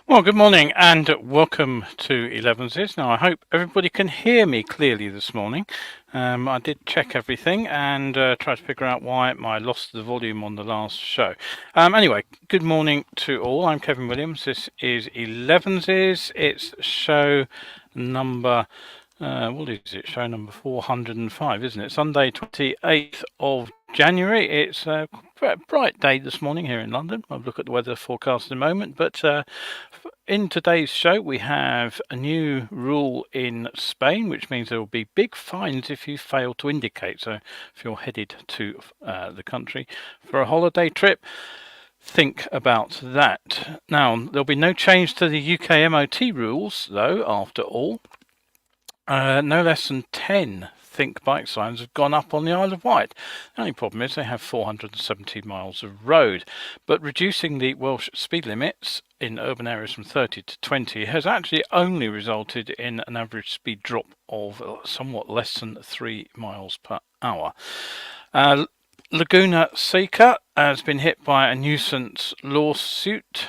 Well, good morning and welcome to Elevenses. Now, I hope everybody can hear me clearly this morning. I did check everything and try to figure out why I lost the volume on the last show. Anyway, good morning to all. I'm Kevin Williams. This is Elevenses. It's show number what is it? Show number 405, isn't it? Sunday, 28th of January. It's a bright day this morning here in London. I'll look at the weather forecast in a moment. But in today's show, we have a new rule in Spain, which means there will be big fines if you fail to indicate. So if you're headed to the country for a holiday trip, think about that. Now, there'll be no change to the UK MOT rules, though, after all. No less than 10 Think bike signs have gone up on the Isle of Wight. The only problem is they have 470 miles of road, but reducing the Welsh speed limits in urban areas from 30 to 20 has actually only resulted in an average speed drop of somewhat less than 3 miles per hour. Laguna Seca has been hit by a nuisance lawsuit,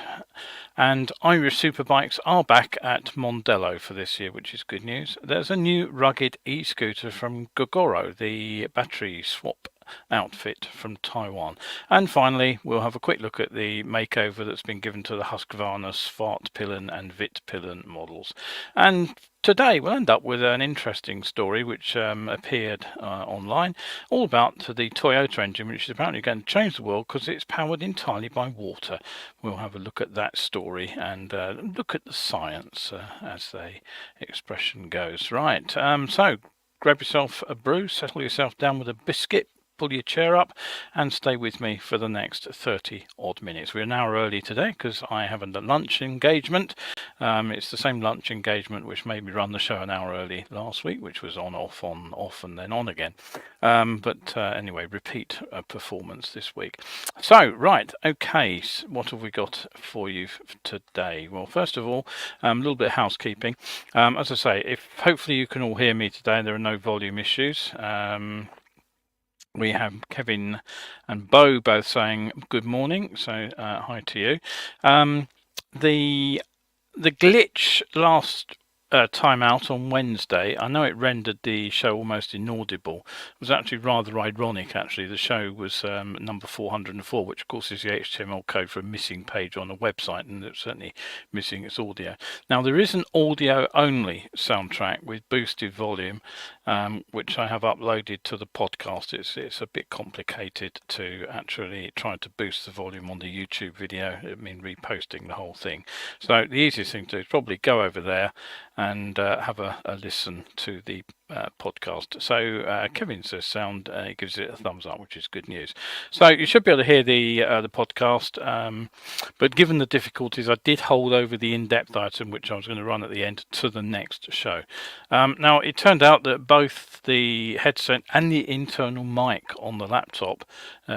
and Irish Superbikes are back at Mondello for this year, which is good news. There's a new rugged e-scooter from Gorgoro, the battery swap outfit from Taiwan. And finally, we'll have a quick look at the makeover that's been given to the Husqvarna Swartpilen and Vitpilen models. And today we'll end up with an interesting story which appeared online, all about the Toyota engine, which is apparently going to change the world because it's powered entirely by water. We'll have a look at that story and look at the science, as the expression goes. Right, so grab yourself a brew, settle yourself down with a biscuit, pull your chair up and stay with me for the next 30 odd minutes. We're an hour early today because I have a lunch engagement. It's the same lunch engagement which made me run the show an hour early last week, which was on, off, and then on again. Anyway, repeat performance this week. So, right, okay, what have we got for you today? Well, first of all, a little bit of housekeeping. As I say, if hopefully you can all hear me today, there are no volume issues. We have Kevin and Bo both saying good morning, so hi to you. The glitch last time out on Wednesday, I know it rendered the show almost inaudible. It was actually rather ironic, actually. The show was number 404, which of course is the HTML code for a missing page on a website, and it's certainly missing its audio. Now, there is an audio-only soundtrack with boosted volume, which I have uploaded to the podcast. It's a bit complicated to actually try to boost the volume on the YouTube video. I mean, reposting the whole thing. So the easiest thing to do is probably go over there and have a listen to the podcast. So Kevin says sound, gives it a thumbs up, which is good news. So you should be able to hear the podcast, but given the difficulties, I did hold over the in-depth item, which I was going to run at the end, to the next show. Now, it turned out that both the headset and the internal mic on the laptop,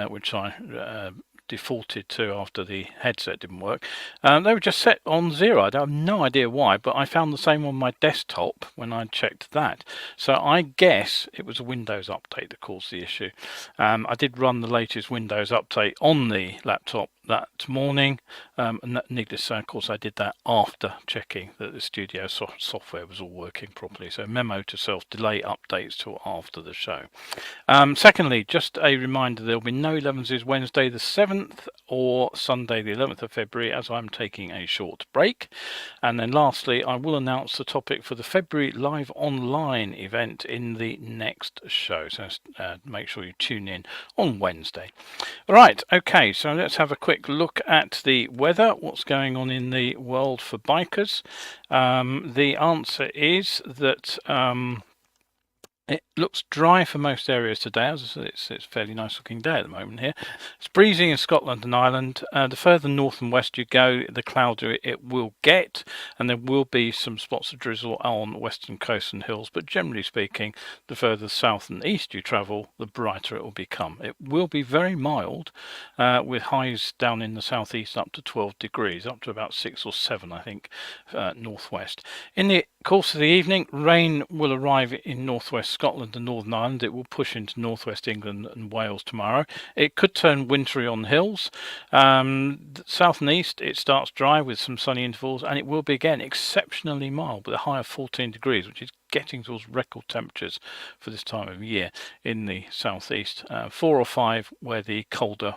which I defaulted to after the headset didn't work, they were just set on 0. I have no idea why, but I found the same on my desktop when I checked that. So I guess it was a Windows update that caused the issue. I did run the latest Windows update on the laptop that morning, and needless to say, of course, I did that after checking that the studio software was all working properly. So memo to self, delay updates till after the show. Secondly, just a reminder, there will be no 11s Wednesday the 7th or Sunday the 11th of February, as I'm taking a short break. And then lastly, I will announce the topic for the February live online event in the next show. So make sure you tune in on Wednesday. Right, okay, so let's have a quick look at the weather, what's going on in the world for bikers. The answer is that it looks dry for most areas today. As I said, it's a fairly nice looking day at the moment here. It's breezy in Scotland and Ireland. The further north and west you go, the cloudier it will get, and there will be some spots of drizzle on western coasts and hills, but generally speaking, the further south and east you travel, the brighter it will become. It will be very mild, with highs down in the southeast up to 12 degrees, up to about 6 or 7, I think, northwest. In the Course of the evening, rain will arrive in northwest Scotland and Northern Ireland. It will push into northwest England and Wales tomorrow. It could turn wintry on hills. South and east, it starts dry with some sunny intervals, and it will be again exceptionally mild with a high of 14 degrees, which is getting towards record temperatures for this time of year in the southeast. 4 or 5 where the colder,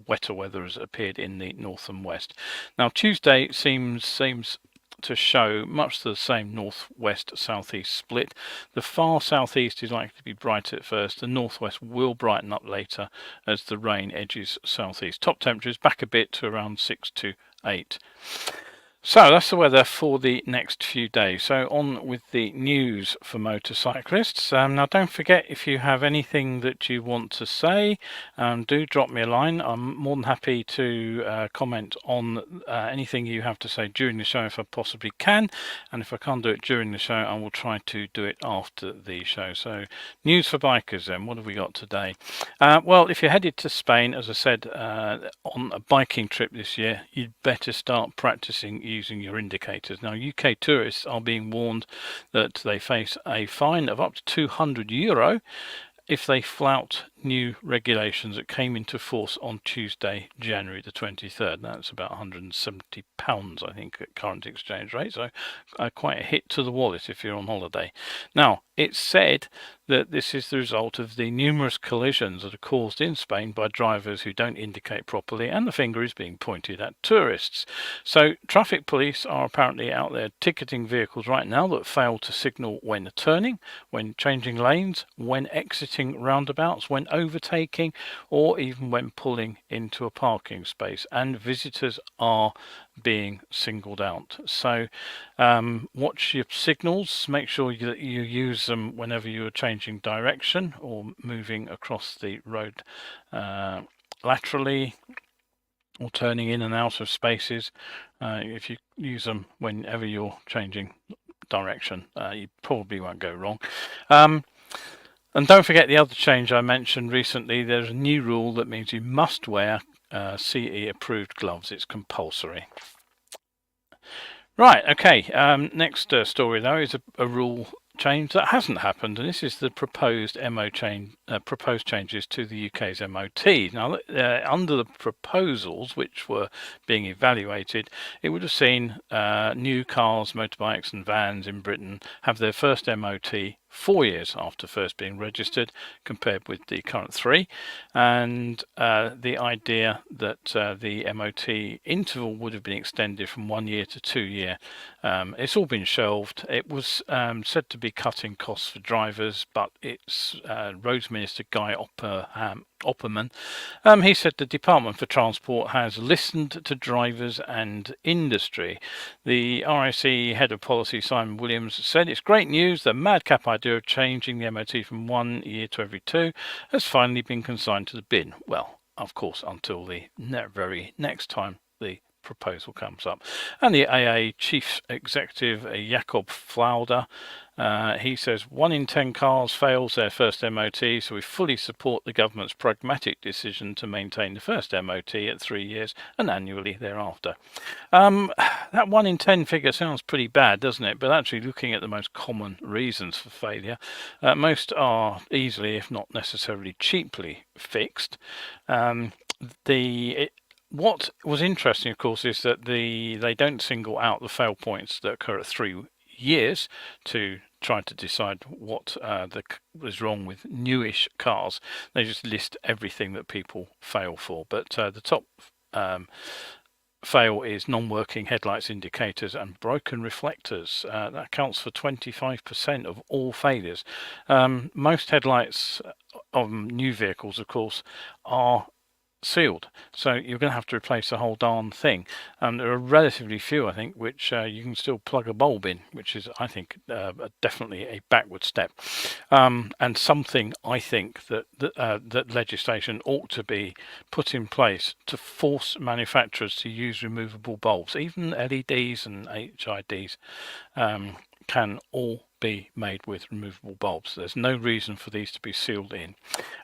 wetter weather has appeared in the north and west. Now Tuesday seems to show much the same northwest southeast split. The far southeast is likely to be bright at first. The northwest will brighten up later as the rain edges southeast. Top temperatures back a bit to around 6 to 8. So that's the weather for the next few days. So on with the news for motorcyclists. Now don't forget, if you have anything that you want to say, do drop me a line. I'm more than happy to comment on anything you have to say during the show if I possibly can, and if I can't do it during the show, I will try to do it after the show. So news for bikers then, what have we got today? Well, if you're headed to Spain, as I said, on a biking trip this year, you'd better start practicing using your indicators. Now, UK tourists are being warned that they face a fine of up to €200 if they flout new regulations that came into force on Tuesday, January the 23rd. That's about £170, I think, at current exchange rate. So quite a hit to the wallet if you're on holiday. Now, it's said that this is the result of the numerous collisions that are caused in Spain by drivers who don't indicate properly, and the finger is being pointed at tourists. So traffic police are apparently out there ticketing vehicles right now that fail to signal when turning, when changing lanes, when exiting roundabouts, when overtaking, or even when pulling into a parking space, and visitors are being singled out. So watch your signals, make sure that you use them whenever you are changing direction or moving across the road laterally, or turning in and out of spaces. If you use them whenever you're changing direction, you probably won't go wrong. And don't forget the other change I mentioned recently. There's a new rule that means you must wear CE approved gloves. It's compulsory. Right, okay, next story though is a rule change that hasn't happened, and this is the proposed proposed changes to the UK's MOT. Now, under the proposals which were being evaluated, it would have seen new cars, motorbikes and vans in Britain have their first MOT 4 years after first being registered, compared with the current 3, and the idea that the MOT interval would have been extended from 1 year to 2 year. It's all been shelved. It was said to be cutting costs for drivers, but it's Roads Minister Guy Opperman. He said the Department for Transport has listened to drivers and industry. The RIC head of policy, Simon Williams, said it's great news. The madcap idea of changing the MOT from 1 year to every 2 has finally been consigned to the bin. Well, of course, until the very next time the proposal comes up. And the AA chief executive, Jakob Flauder, he says 1 in 10 cars fails their first MOT, so we fully support the government's pragmatic decision to maintain the first MOT at 3 years and annually thereafter. That 1 in 10 figure sounds pretty bad, doesn't it? But actually, looking at the most common reasons for failure, most are easily, if not necessarily cheaply, fixed. What was interesting, of course, is that they don't single out the fail points that occur at 3 years to try to decide what was wrong with newish cars. They just list everything that people fail for. But the top fail is non-working headlights, indicators and broken reflectors. That accounts for 25% of all failures. Most headlights on new vehicles, of course, are sealed, so you're going to have to replace the whole darn thing. There are relatively few, I think, which you can still plug a bulb in, which is, I think, definitely a backward step, and something I think that legislation ought to be put in place to force manufacturers to use removable bulbs. Even LEDs and HIDs can all be made with removable bulbs. There's no reason for these to be sealed in.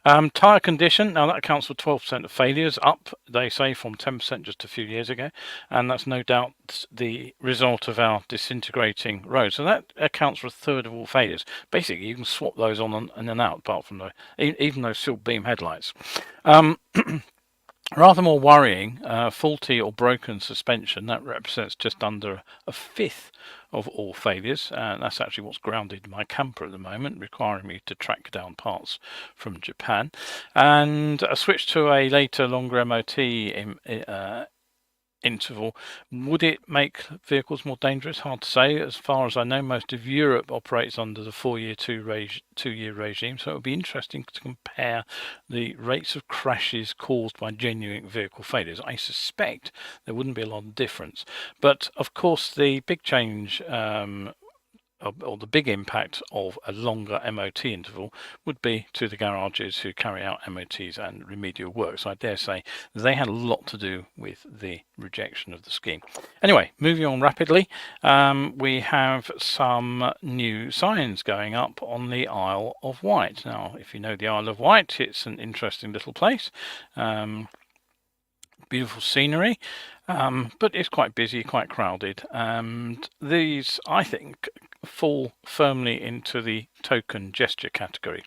Tyre condition, now that accounts for 12% of failures, up, they say, from 10% just a few years ago, and that's no doubt the result of our disintegrating roads. So that accounts for a third of all failures. Basically, you can swap those on and out, apart from even those silk beam headlights. Rather more worrying, faulty or broken suspension, that represents just under a fifth of all failures. That's actually what's grounded my camper at the moment, requiring me to track down parts from Japan. And a switch to a later, longer MOT interval, would it make vehicles more dangerous? Hard to say. As far as I know, most of Europe operates under the 4-year, 2-year regime, so it would be interesting to compare the rates of crashes caused by genuine vehicle failures. I suspect there wouldn't be a lot of difference, but of course the big change or the big impact of a longer MOT interval would be to the garages who carry out MOTs and remedial work. So I dare say they had a lot to do with the rejection of the scheme. Anyway, moving on rapidly, we have some new signs going up on the Isle of Wight. Now, if you know the Isle of Wight, it's an interesting little place. Beautiful scenery, but it's quite busy, quite crowded, and these, I think, fall firmly into the token gesture category.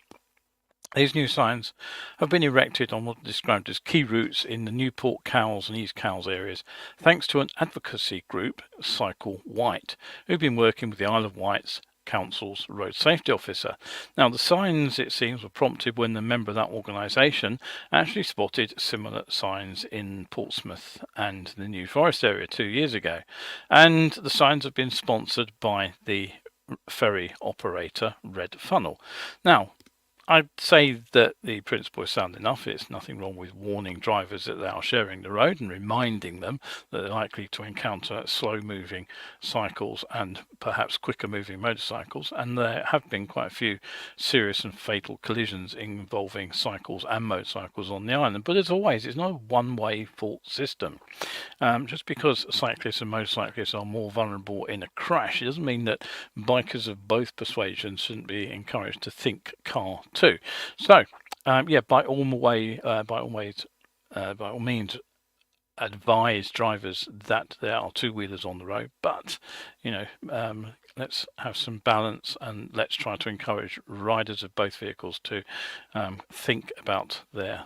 These new signs have been erected on what are described as key routes in the Newport, Cowes and East Cowes areas, thanks to an advocacy group, Cycle Wight, who've been working with the Isle of Wight's Council's road safety officer. Now, the signs, it seems, were prompted when the member of that organisation actually spotted similar signs in Portsmouth and the New Forest area 2 years ago, and the signs have been sponsored by the ferry operator Red Funnel. Now, I'd say that the principle is sound enough. It's nothing wrong with warning drivers that they are sharing the road and reminding them that they're likely to encounter slow-moving cycles and perhaps quicker-moving motorcycles. And there have been quite a few serious and fatal collisions involving cycles and motorcycles on the island. But as always, it's not a one-way fault system. Just because cyclists and motorcyclists are more vulnerable in a crash, it doesn't mean that bikers of both persuasions shouldn't be encouraged to think car too. So, yeah, by all means, advise drivers that there are two-wheelers on the road, but let's have some balance and let's try to encourage riders of both vehicles to think about the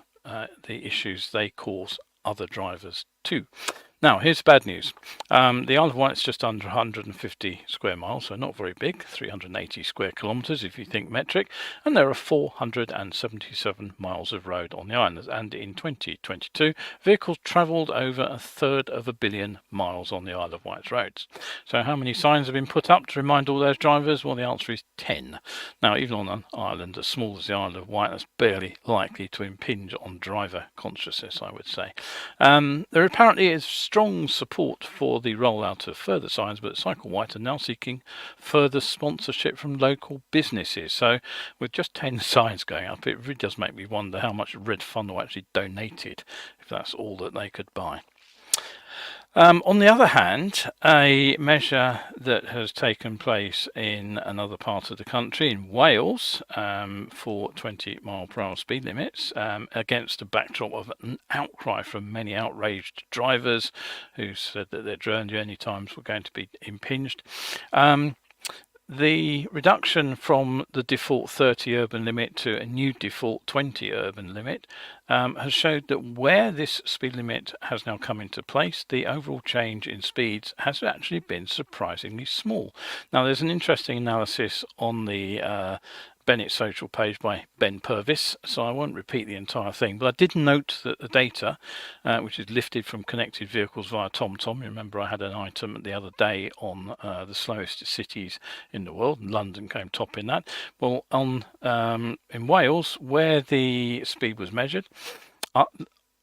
issues they cause other drivers too. Now, here's bad news. The Isle of Wight is just under 150 square miles, so not very big, 380 square kilometres if you think metric, and there are 477 miles of road on the island. And in 2022, vehicles travelled over 1/3 of a billion miles on the Isle of Wight's roads. So how many signs have been put up to remind all those drivers? Well, the answer is 10. Now, even on an island as small as the Isle of Wight, that's barely likely to impinge on driver consciousness, I would say. There apparently is strong support for the rollout of further signs, but Cycle Wight are now seeking further sponsorship from local businesses. So with just 10 signs going up, it really does make me wonder how much Red Funnel actually donated, if that's all that they could buy. On the other hand, a measure that has taken place in another part of the country, in Wales, for 20-mile-per-hour speed limits, against a backdrop of an outcry from many outraged drivers who said that their journey times were going to be impinged. The reduction from the default 30 urban limit to a new default 20 urban limit has showed that where this speed limit has now come into place, the overall change in speeds has actually been surprisingly small. Now, there's an interesting analysis on the Bennett social page by Ben Purvis, so I won't repeat the entire thing, but I did note that the data, which is lifted from connected vehicles via TomTom, remember I had an item the other day on the slowest cities in the world, and London came top in that. Well, in Wales, where the speed was measured,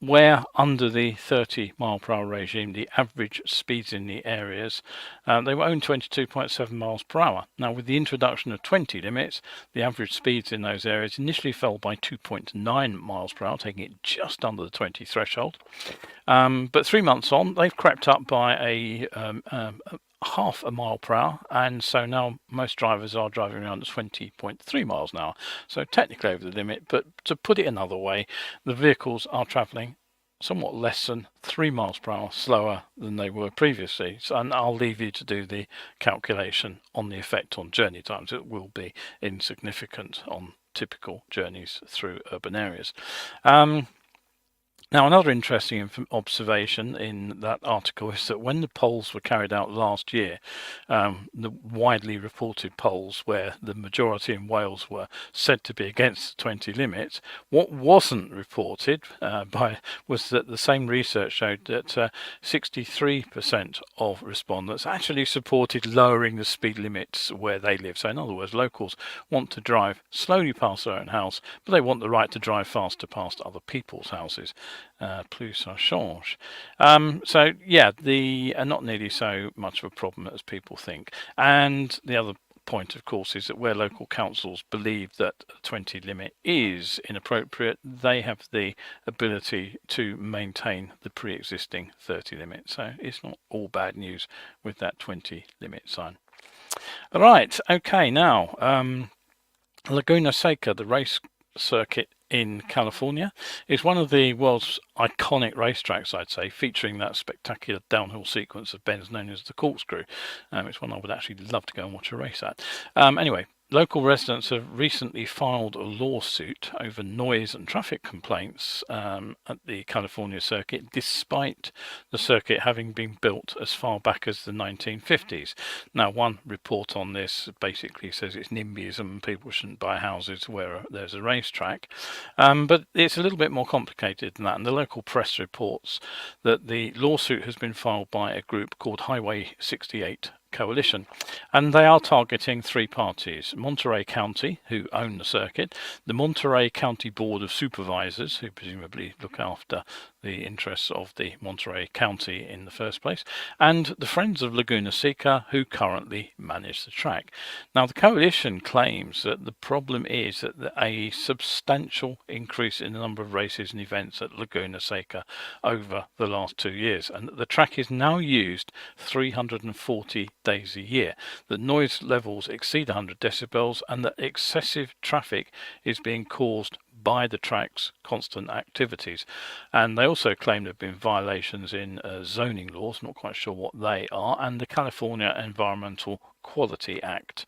where under the 30-mile-per-hour regime, the average speeds in the areas, they were only 22.7 miles per hour. Now, with the introduction of 20 limits, the average speeds in those areas initially fell by 2.9 miles per hour, taking it just under the 20 threshold. But 3 months on, they've crept up by half a mile per hour, and so now most drivers are driving around at 20.3 miles an hour, so technically over the limit. But to put it another way, the vehicles are travelling somewhat less than 3 miles per hour slower than they were previously. So, and I'll leave you to do the calculation on the effect on journey times. It will be insignificant on typical journeys through urban areas. Now, another interesting observation in that article is that when the polls were carried out last year, the widely reported polls where the majority in Wales were said to be against the 20 limits, what wasn't reported was that the same research showed that 63% of respondents actually supported lowering the speed limits where they live. So in other words, locals want to drive slowly past their own house, but they want the right to drive faster past other people's houses. Plus ça change. So yeah, not nearly so much of a problem as people think. And the other point, of course, is that where local councils believe that a 20 limit is inappropriate, they have the ability to maintain the pre-existing 30 limit. So it's not all bad news with that 20 limit sign. All right, okay, now Laguna Seca, the race circuit in California, is one of the world's iconic racetracks, I'd say, featuring that spectacular downhill sequence of bends known as the corkscrew. It's one I would actually love to go and watch a race at. Anyway, local residents have recently filed a lawsuit over noise and traffic complaints at the California circuit, despite the circuit having been built as far back as the 1950s. Now, one report on this basically says it's NIMBYism and people shouldn't buy houses where there's a racetrack. But it's a little bit more complicated than that, and the local press reports that the lawsuit has been filed by a group called Highway 68 Coalition, and they are targeting three parties: Monterey County, who own the circuit, the Monterey County Board of Supervisors, who presumably look after the interests of the Monterey County in the first place, and the Friends of Laguna Seca, who currently manage the track. Now, the coalition claims that the problem is that a substantial increase in the number of races and events at Laguna Seca over the last 2 years, and that the track is now used 340 days a year, that noise levels exceed 100 decibels, and that excessive traffic is being caused by the track's constant activities. And they also claim there have been violations in zoning laws, not quite sure what they are, and the California Environmental Quality Act.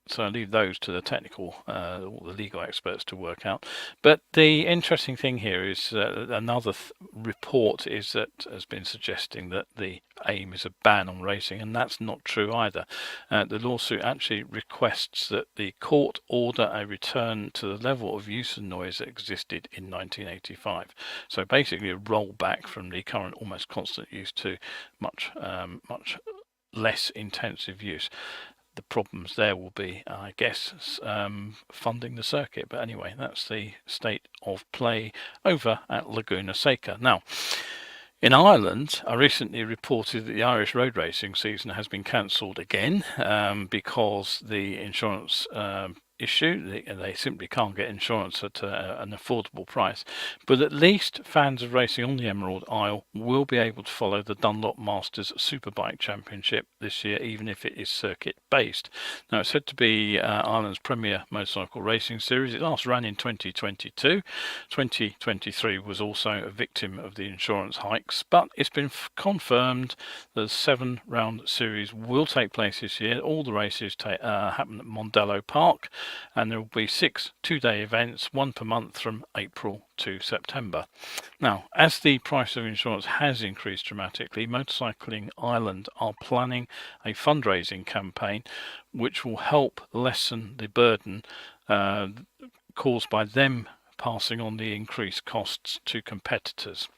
So I leave those to the technical, all the legal experts to work out. But the interesting thing here is another report is that has been suggesting that the aim is a ban on racing, and that's not true either. The lawsuit actually requests that the court order a return to the level of use and noise that existed in 1985. So basically a rollback from the current almost constant use to much less intensive use. The problems there will be, I guess, funding the circuit. But anyway, that's the state of play over at Laguna Seca. Now, in Ireland, I recently reported that the Irish road racing season has been cancelled again because the insurance issue. They simply can't get insurance at an affordable price. But at least fans of racing on the Emerald Isle will be able to follow the Dunlop Masters Superbike Championship this year, even if it is circuit based. Now, it's said to be Ireland's premier motorcycle racing series. It last ran in 2022. 2023 was also a victim of the insurance hikes, but it's been confirmed that the 7-round series will take place this year. All the races happen at Mondello Park, and there will be 6 two-day events, one per month from April to September. Now, as the price of insurance has increased dramatically, Motorcycling Ireland are planning a fundraising campaign which will help lessen the burden caused by them passing on the increased costs to competitors.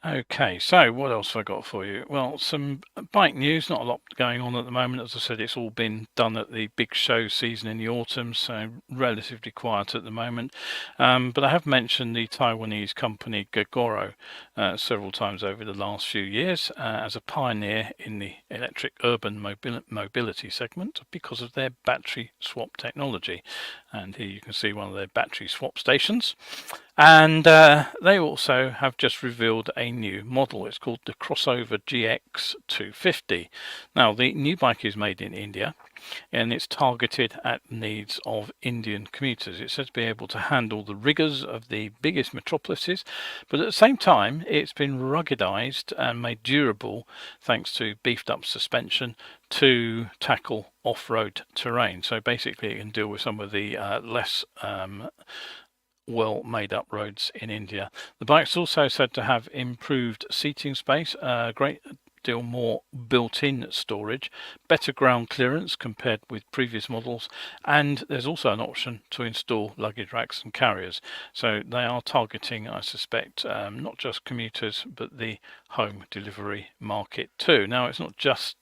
Okay, so what else have I got for you? Well, some bike news, not a lot going on at the moment. As I said, it's all been done at the big show season in the autumn, so relatively quiet at the moment. But I have mentioned the Taiwanese company Gorgoro several times over the last few years as a pioneer in the electric urban mobility segment because of their battery swap technology. and here you can see one of their battery swap stations. And they also have just revealed a new model. It's called the Crossover GX 250. Now, the new bike is made in India, and it's targeted at the needs of Indian commuters. It's said to be able to handle the rigours of the biggest metropolises, but at the same time it's been ruggedized and made durable thanks to beefed up suspension to tackle off-road terrain. So basically it can deal with some of the less well made up roads in India. The bike's also said to have improved seating space, great deal more built-in storage, better ground clearance compared with previous models, and there's also an option to install luggage racks and carriers. So they are targeting, I suspect, not just commuters but the home delivery market too. Now, it's not just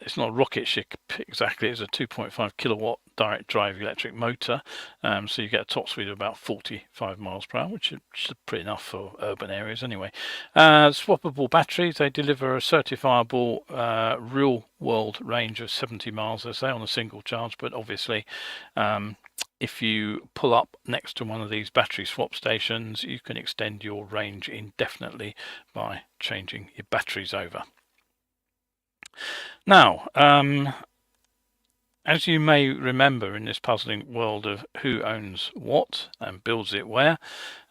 it's not rocket ship exactly. It's a 2.5 kilowatt direct drive electric motor, so you get a top speed of about 45 miles per hour, which is pretty enough for urban areas anyway. Swappable batteries, they deliver a certifiable real world range of 70 miles, they say, on a single charge, but obviously if you pull up next to one of these battery swap stations, you can extend your range indefinitely by changing your batteries over. Now, as you may remember in this puzzling world of who owns what and builds it where,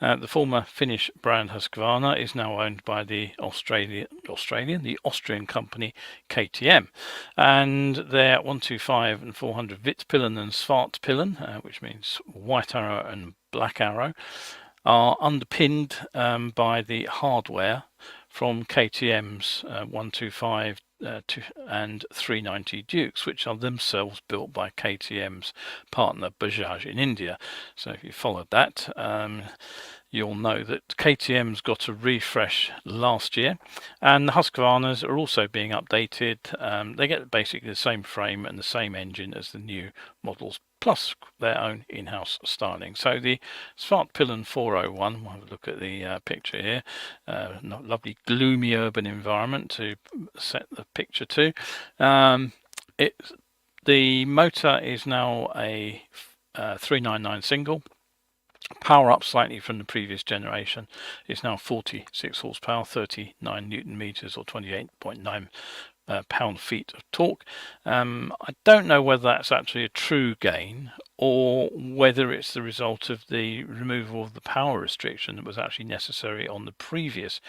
the former Finnish brand Husqvarna is now owned by the Austrian company KTM, and their 125 and 400 Vitpilen and Swartpilen, which means white arrow and black arrow, are underpinned by the hardware from KTM's 125 and 390 Dukes, which are themselves built by KTM's partner Bajaj in India. So if you followed that, you'll know that KTM's got a refresh last year, and the Husqvarnas are also being updated. They get basically the same frame and the same engine as the new models, plus their own in-house styling. So the Swartpilen 401, we'll have a look at the picture here, lovely gloomy urban environment to set the picture to. The motor is now a 399 single. Power up slightly from the previous generation. It's now 46 horsepower, 39 newton meters, or 28.9 pound-feet of torque. I don't know whether that's actually a true gain or whether it's the result of the removal of the power restriction that was actually necessary on the previous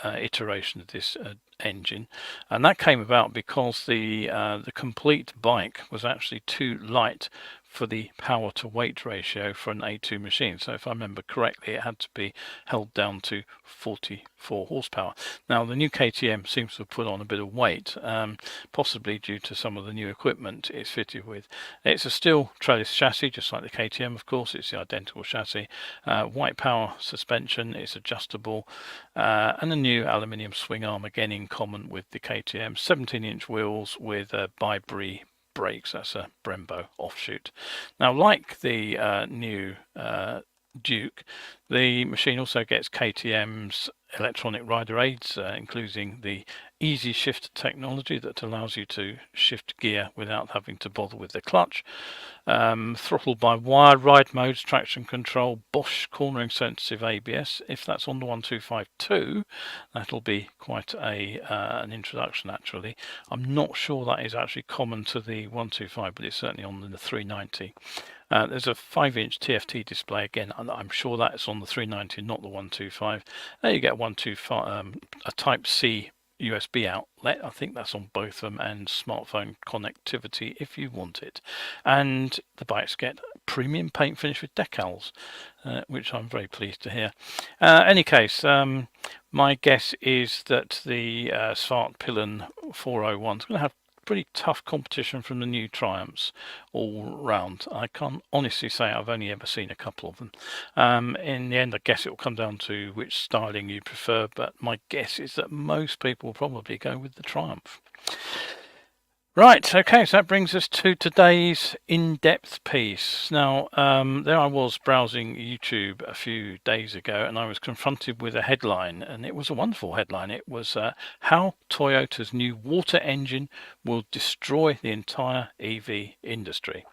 iteration of this engine, and that came about because the complete bike was actually too light for the power to weight ratio for an A2 machine. So if I remember correctly, it had to be held down to 44 horsepower. Now the new KTM seems to have put on a bit of weight, possibly due to some of the new equipment it's fitted with. It's a steel trellis chassis, just like the KTM, of course. It's the identical chassis. White power suspension, it's adjustable, and a new aluminium swing arm, again in common with the KTM. 17-inch wheels with bi-brie brakes. That's a Brembo offshoot. Now, like the new Duke, the machine also gets KTM's electronic rider aids, including the easy shift technology that allows you to shift gear without having to bother with the clutch, throttle by wire ride modes, traction control, Bosch cornering sensitive ABS. If that's on the 1252, that'll be quite an introduction actually. I'm not sure that is actually common to the 125, but it's certainly on the 390. There's a 5-inch TFT display again. I'm sure that's on the 390, not the 125. There you get a Type C USB outlet. I think that's on both of them, and smartphone connectivity if you want it. And the bikes get premium paint finish with decals, which I'm very pleased to hear. Any case, my guess is that the Swartpilen 401 is going to have pretty tough competition from the new Triumphs all round. I can't honestly say I've only ever seen a couple of them. In the end, I guess it will come down to which styling you prefer, but my guess is that most people will probably go with the Triumph. Right, okay, so that brings us to today's in-depth piece. Now, there I was browsing YouTube a few days ago, and I was confronted with a headline, and it was a wonderful headline. It was how Toyota's new water engine will destroy the entire EV industry.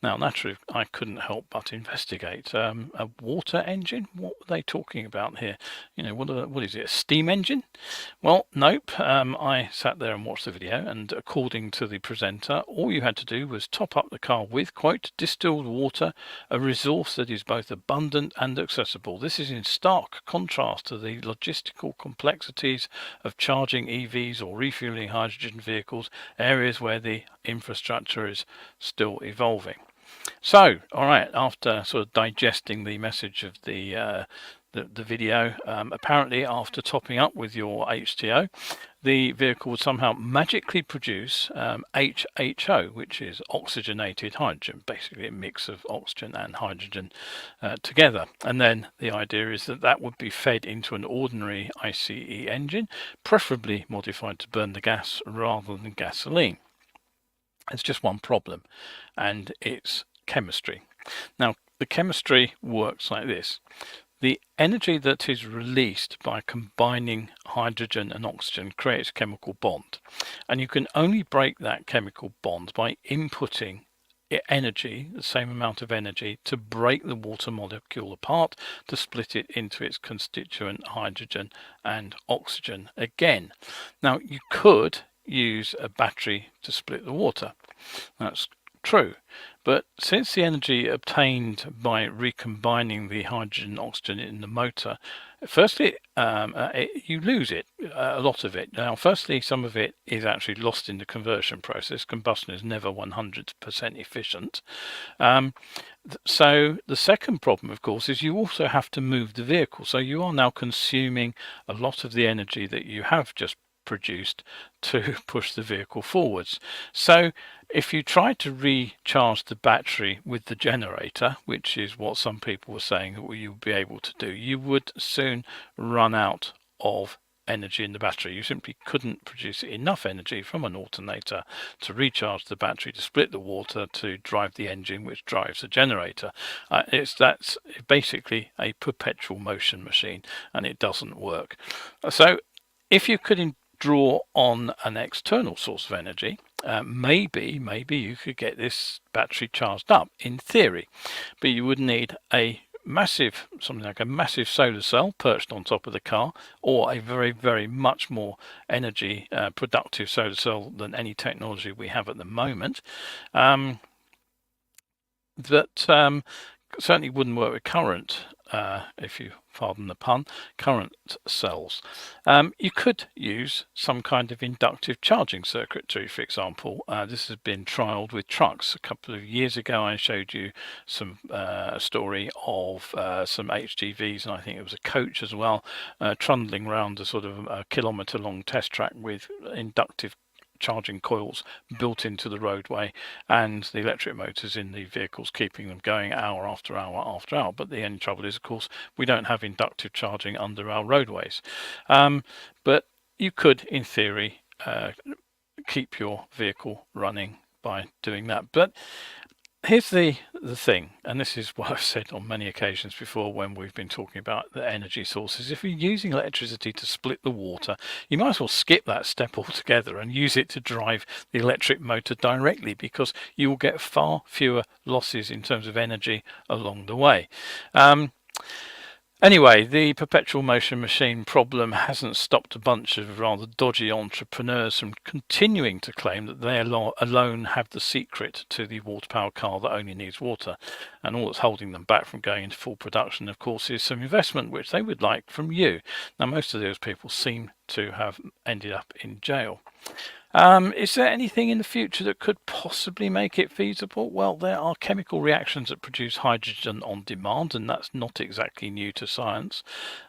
Now, naturally, I couldn't help but investigate. A water engine? What were they talking about here? You know, what is it, a steam engine? Well, nope. I sat there and watched the video, and according to the presenter, all you had to do was top up the car with, quote, distilled water, a resource that is both abundant and accessible. This is in stark contrast to the logistical complexities of charging EVs or refueling hydrogen vehicles, areas where the infrastructure is still evolving. So, all right, after sort of digesting the message of the video, apparently after topping up with your H2O, the vehicle would somehow magically produce HHO, which is oxygenated hydrogen, basically a mix of oxygen and hydrogen together. And then the idea is that that would be fed into an ordinary ICE engine, preferably modified to burn the gas rather than gasoline. There's just one problem, and it's chemistry. Now, the chemistry works like this. The energy that is released by combining hydrogen and oxygen creates a chemical bond, and you can only break that chemical bond by inputting energy, the same amount of energy, to break the water molecule apart to split it into its constituent hydrogen and oxygen again. Now, you could use a battery to split the water. That's true, but since the energy obtained by recombining the hydrogen and oxygen in the motor, firstly you lose it, a lot of it. Now, firstly, some of it is actually lost in the conversion process. Combustion is never 100% efficient. So the second problem, of course, is you also have to move the vehicle, so you are now consuming a lot of the energy that you have just produced to push the vehicle forwards. So if you try to recharge the battery with the generator, which is what some people were saying that you'll be able to do, you would soon run out of energy in the battery. You simply couldn't produce enough energy from an alternator to recharge the battery, to split the water, to drive the engine which drives the generator. That's basically a perpetual motion machine, and it doesn't work. So if you could draw on an external source of energy, maybe you could get this battery charged up in theory, but you would need something like a massive solar cell perched on top of the car, or a very much more energy productive solar cell than any technology we have at the moment. That certainly wouldn't work with current, if you pardon the pun, current cells. You could use some kind of inductive charging circuitry, for example. This has been trialled with trucks. A couple of years ago, I showed you some story of some HGVs, and I think it was a coach as well, trundling around a sort of a kilometre-long test track with inductive charging coils built into the roadway, and the electric motors in the vehicles keeping them going hour after hour after hour. But the only trouble is, of course, we don't have inductive charging under our roadways. But you could, in theory, keep your vehicle running by doing that. But here's the thing, and this is what I've said on many occasions before when we've been talking about the energy sources. If you're using electricity to split the water, you might as well skip that step altogether and use it to drive the electric motor directly, because you will get far fewer losses in terms of energy along the way. Anyway, the perpetual motion machine problem hasn't stopped a bunch of rather dodgy entrepreneurs from continuing to claim that they alone have the secret to the water-powered car that only needs water. And all that's holding them back from going into full production, of course, is some investment which they would like from you. Now, most of those people seem to have ended up in jail. Is there anything in the future that could possibly make it feasible? Well, there are chemical reactions that produce hydrogen on demand, and that's not exactly new to science.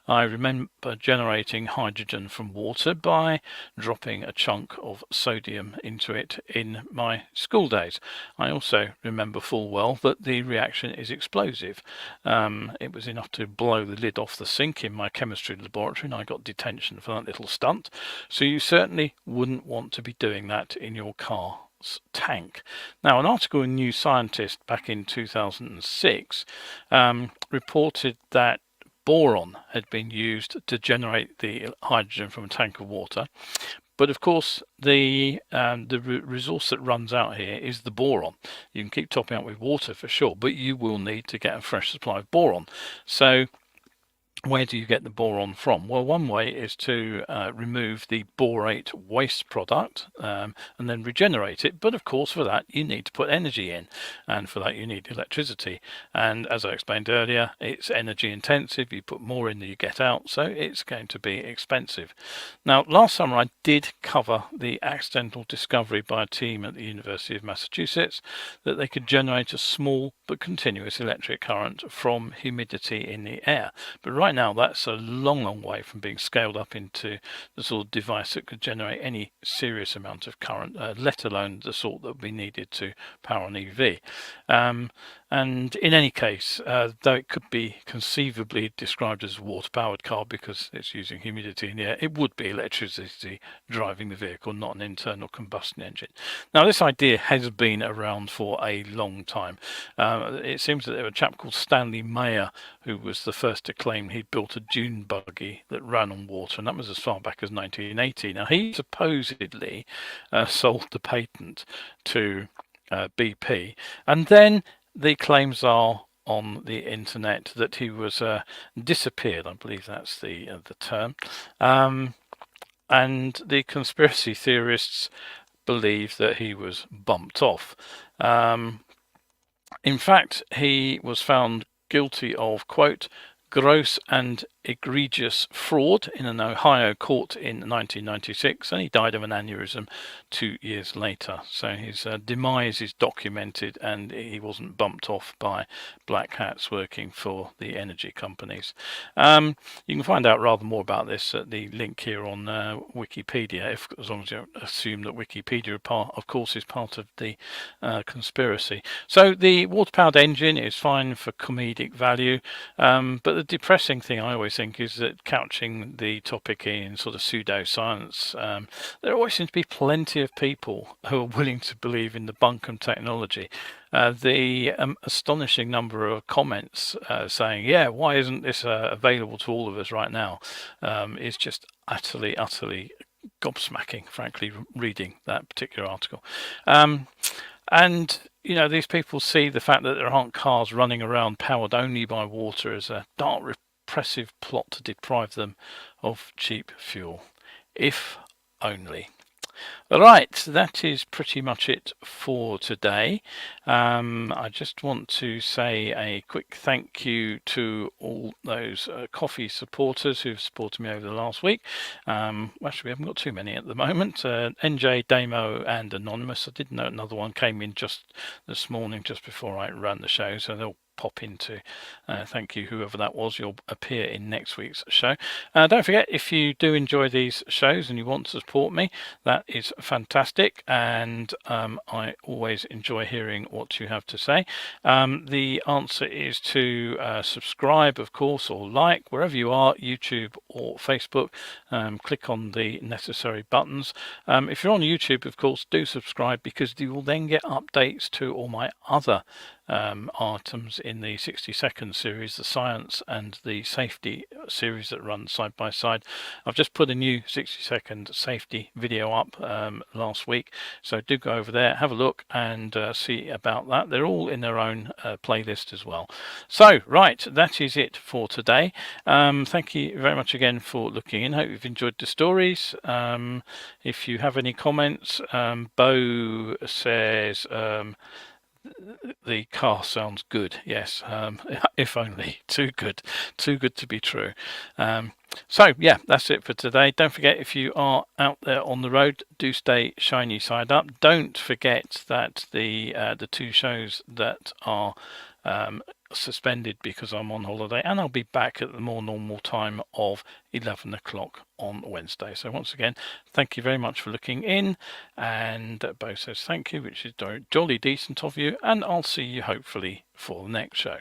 I remember generating hydrogen from water by dropping a chunk of sodium into it in my school days. I also remember full well that the reaction is explosive. It was enough to blow the lid off the sink in my chemistry laboratory, and I got detention for that little stunt. So you certainly wouldn't want to be doing that in your car's tank. Now, an article in New Scientist back in 2006 reported that boron had been used to generate the hydrogen from a tank of water, But of course, the resource that runs out here is the boron. You can keep topping up with water for sure, but you will need to get a fresh supply of boron. So where do you get the boron from? Well, one way is to remove the borate waste product and then regenerate it. But of course, for that, you need to put energy in. And for that, you need electricity. And as I explained earlier, it's energy intensive. You put more in than you get out. So it's going to be expensive. Now, last summer, I did cover the accidental discovery by a team at the University of Massachusetts that they could generate a small but continuous electric current from humidity in the air. But right now, that's a long way from being scaled up into the sort of device that could generate any serious amount of current, let alone the sort that would be needed to power an EV. And in any case, though it could be conceivably described as a water-powered car because it's using humidity in the air, it would be electricity driving the vehicle, not an internal combustion engine. Now, this idea has been around for a long time. It seems that there was a chap called Stanley Mayer who was the first to claim he'd built a dune buggy that ran on water, and that was as far back as 1980. Now, he supposedly sold the patent to BP, and then the claims are on the internet that he was disappeared. I believe that's the term. And the conspiracy theorists believe that he was bumped off. In fact, he was found guilty of, quote, gross and egregious fraud in an Ohio court in 1996, and he died of an aneurysm 2 years later. So his demise is documented, and he wasn't bumped off by black hats working for the energy companies. You can find out rather more about this at the link here on Wikipedia, as long as you assume that Wikipedia, of course, is part of the conspiracy. So the water-powered engine is fine for comedic value, but the depressing thing I always think is that couching the topic in sort of pseudoscience, there always seems to be plenty of people who are willing to believe in the bunkum technology. The astonishing number of comments saying, yeah, why isn't this available to all of us right now, is just utterly gobsmacking, frankly, reading that particular article. And you know, these people see the fact that there aren't cars running around powered only by water as a dark, repressive plot to deprive them of cheap fuel. If only. Right, that is pretty much it for today. I just want to say a quick thank you to all those coffee supporters who've supported me over the last week. Actually, we haven't got too many at the moment. NJ, Damo and Anonymous. I did know another one came in just this morning, just before I ran the show, so they'll pop into thank you, whoever that was. You'll appear in next week's show. Don't forget, if you do enjoy these shows and you want to support me, that is fantastic, and I always enjoy hearing what you have to say. The answer is to subscribe, of course, or like wherever you are, YouTube or Facebook. Click on the necessary buttons. If you're on YouTube, of course, do subscribe, because you will then get updates to all my other items in the 60-second series, the science and the safety series that run side by side. I've just put a new 60-second safety video up last week, so do go over there, have a look, and see about that. They're all in their own playlist as well. So right, that is it for today. Thank you very much again for looking in. Hope you've enjoyed the stories. If you have any comments, Bo says the car sounds good. Yes, if only. Too good to be true. So yeah, that's it for today. Don't forget, if you are out there on the road, do stay shiny side up. Don't forget that the two shows that are suspended because I'm on holiday, and I'll be back at the more normal time of 11 o'clock on Wednesday. So once again, thank you very much for looking in, and Bo says thank you, which is jolly decent of you, and I'll see you hopefully for the next show.